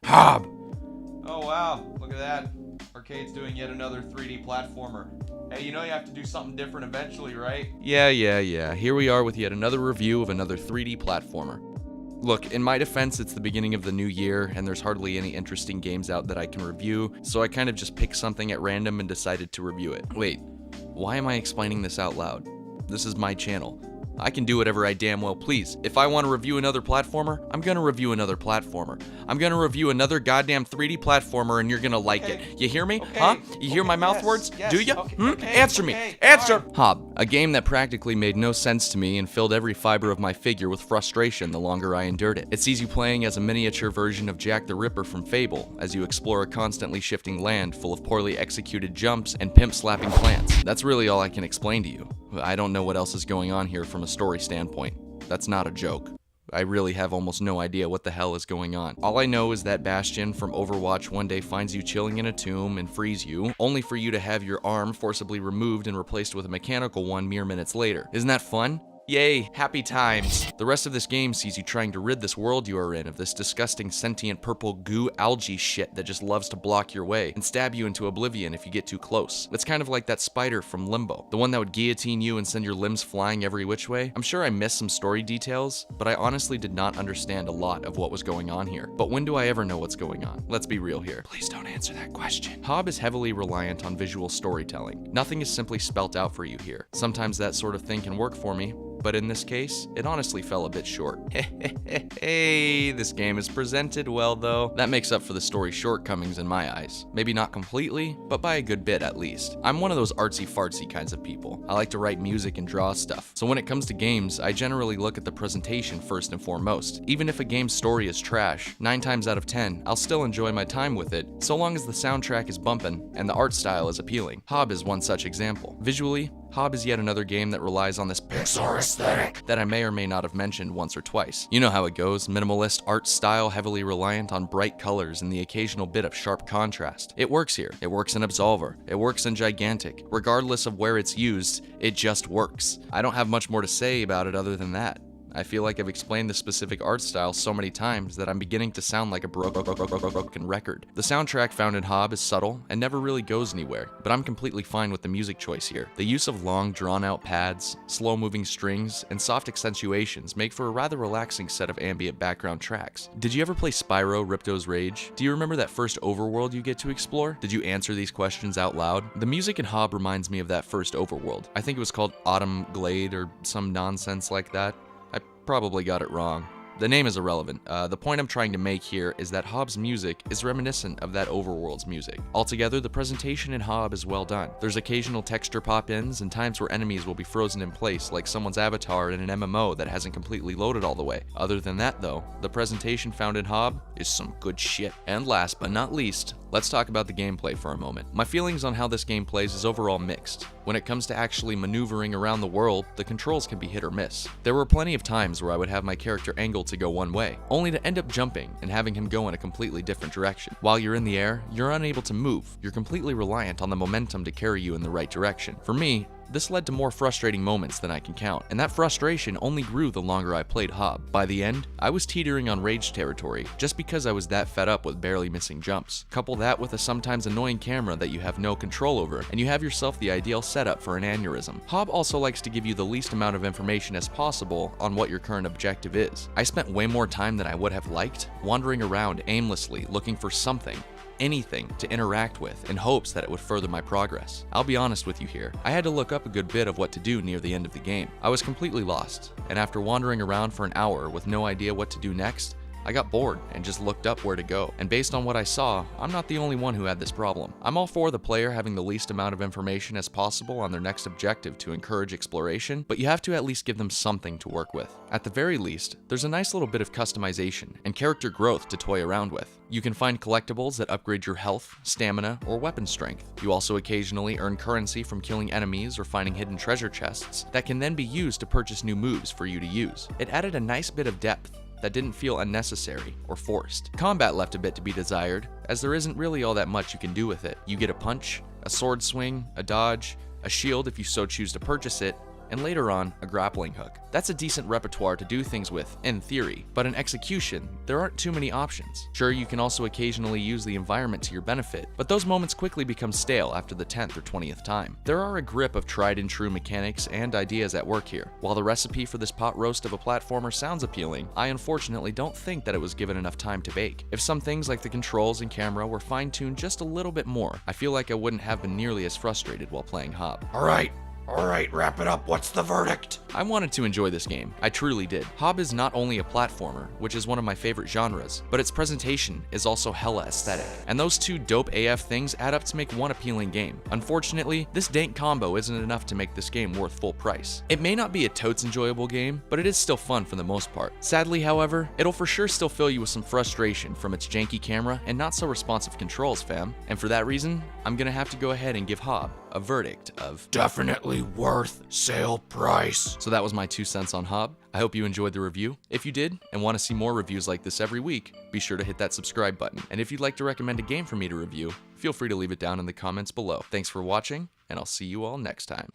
Hob! Oh wow, look at that. Arcade's doing yet another 3D platformer. Hey, you know you have to do something different eventually, right? Yeah. Here we are with yet another review of another 3D platformer. Look, in my defense, it's the beginning of the new year, and there's hardly any interesting games out that I can review, so I kind of just picked something at random and decided to review it. Wait, why am I explaining this out loud? This is my channel. I can do whatever I damn well please. If I want to review another platformer, I'm gonna review another platformer. I'm gonna review another goddamn 3D platformer and you're gonna like it. You hear me? Huh? You hear my mouth words? Do you? Answer me. Answer! Hob, a game that practically made no sense to me and filled every fiber of my figure with frustration the longer I endured it. It sees you playing as a miniature version of Jack the Ripper from Fable, as you explore a constantly shifting land full of poorly executed jumps and pimp-slapping plants. That's really all I can explain to you. I don't know what else is going on here from a story standpoint. That's not a joke. I really have almost no idea what the hell is going on. All I know is that Bastion from Overwatch one day finds you chilling in a tomb and frees you, only for you to have your arm forcibly removed and replaced with a mechanical one mere minutes later. Isn't that fun? Yay, happy times. The rest of this game sees you trying to rid this world you are in of this disgusting sentient purple goo algae shit that just loves to block your way and stab you into oblivion if you get too close. It's kind of like that spider from Limbo, the one that would guillotine you and send your limbs flying every which way. I'm sure I missed some story details, but I honestly did not understand a lot of what was going on here. But when do I ever know what's going on? Let's be real here. Please don't answer that question. Hob is heavily reliant on visual storytelling. Nothing is simply spelt out for you here. Sometimes that sort of thing can work for me, but in this case, it honestly fell a bit short. Hey, this game is presented well though. That makes up for the story's shortcomings in my eyes. Maybe not completely, but by a good bit at least. I'm one of those artsy-fartsy kinds of people. I like to write music and draw stuff. So when it comes to games, I generally look at the presentation first and foremost. Even if a game's story is trash, 9 times out of 10, I'll still enjoy my time with it, so long as the soundtrack is bumpin' and the art style is appealing. Hob is one such example. Visually, Hob is yet another game that relies on this Pixar aesthetic that I may or may not have mentioned once or twice. You know how it goes, minimalist art style heavily reliant on bright colors and the occasional bit of sharp contrast. It works here. It works in Absolver. It works in Gigantic. Regardless of where it's used, it just works. I don't have much more to say about it other than that. I feel like I've explained the specific art style so many times that I'm beginning to sound like a broken record. The soundtrack found in Hob is subtle and never really goes anywhere, but I'm completely fine with the music choice here. The use of long, drawn-out pads, slow-moving strings, and soft accentuations make for a rather relaxing set of ambient background tracks. Did you ever play Spyro Ripto's Rage? Do you remember that first overworld you get to explore? Did you answer these questions out loud? The music in Hob reminds me of that first overworld. I think it was called Autumn Glade or some nonsense like that. Probably got it wrong. The name is irrelevant. The point I'm trying to make here is that Hob's music is reminiscent of that overworld's music. Altogether, the presentation in Hob is well done. There's occasional texture pop-ins and times where enemies will be frozen in place like someone's avatar in an MMO that hasn't completely loaded all the way. Other than that though, the presentation found in Hob is some good shit. And last but not least, let's talk about the gameplay for a moment. My feelings on how this game plays is overall mixed. When it comes to actually maneuvering around the world, the controls can be hit or miss. There were plenty of times where I would have my character angled to go one way, only to end up jumping and having him go in a completely different direction. While you're in the air, you're unable to move. You're completely reliant on the momentum to carry you in the right direction. For me, this led to more frustrating moments than I can count, and that frustration only grew the longer I played Hob. By the end, I was teetering on rage territory, just because I was that fed up with barely missing jumps. Couple that with a sometimes annoying camera that you have no control over, and you have yourself the ideal setup for an aneurysm. Hob also likes to give you the least amount of information as possible on what your current objective is. I spent way more time than I would have liked, wandering around aimlessly looking for something, anything to interact with in hopes that it would further my progress. I'll be honest with you here, I had to look up a good bit of what to do near the end of the game. I was completely lost, and after wandering around for an hour with no idea what to do next, I got bored and just looked up where to go. And based on what I saw, I'm not the only one who had this problem. I'm all for the player having the least amount of information as possible on their next objective to encourage exploration, but you have to at least give them something to work with. At the very least, there's a nice little bit of customization and character growth to toy around with. You can find collectibles that upgrade your health, stamina, or weapon strength. You also occasionally earn currency from killing enemies or finding hidden treasure chests that can then be used to purchase new moves for you to use. It added a nice bit of depth that didn't feel unnecessary or forced. Combat left a bit to be desired, as there isn't really all that much you can do with it. You get a punch, a sword swing, a dodge, a shield if you so choose to purchase it, and later on, a grappling hook. That's a decent repertoire to do things with, in theory, but in execution, there aren't too many options. Sure, you can also occasionally use the environment to your benefit, but those moments quickly become stale after the 10th or 20th time. There are a grip of tried and true mechanics and ideas at work here. While the recipe for this pot roast of a platformer sounds appealing, I unfortunately don't think that it was given enough time to bake. If some things like the controls and camera were fine-tuned just a little bit more, I feel like I wouldn't have been nearly as frustrated while playing Hob. Alright, wrap it up. What's the verdict? I wanted to enjoy this game. I truly did. Hob is not only a platformer, which is one of my favorite genres, but its presentation is also hella aesthetic. And those two dope AF things add up to make one appealing game. Unfortunately, this dank combo isn't enough to make this game worth full price. It may not be a totes enjoyable game, but it is still fun for the most part. Sadly, however, it'll for sure still fill you with some frustration from its janky camera and not so responsive controls, fam. And for that reason, I'm gonna have to go ahead and give Hob a verdict of Definitely worth sale price. So that was my 2 cents on Hob. I hope you enjoyed the review. If you did and want to see more reviews like this every week, be sure to hit that subscribe button. And if you'd like to recommend a game for me to review, feel free to leave it down in the comments below. Thanks for watching, and I'll see you all next time.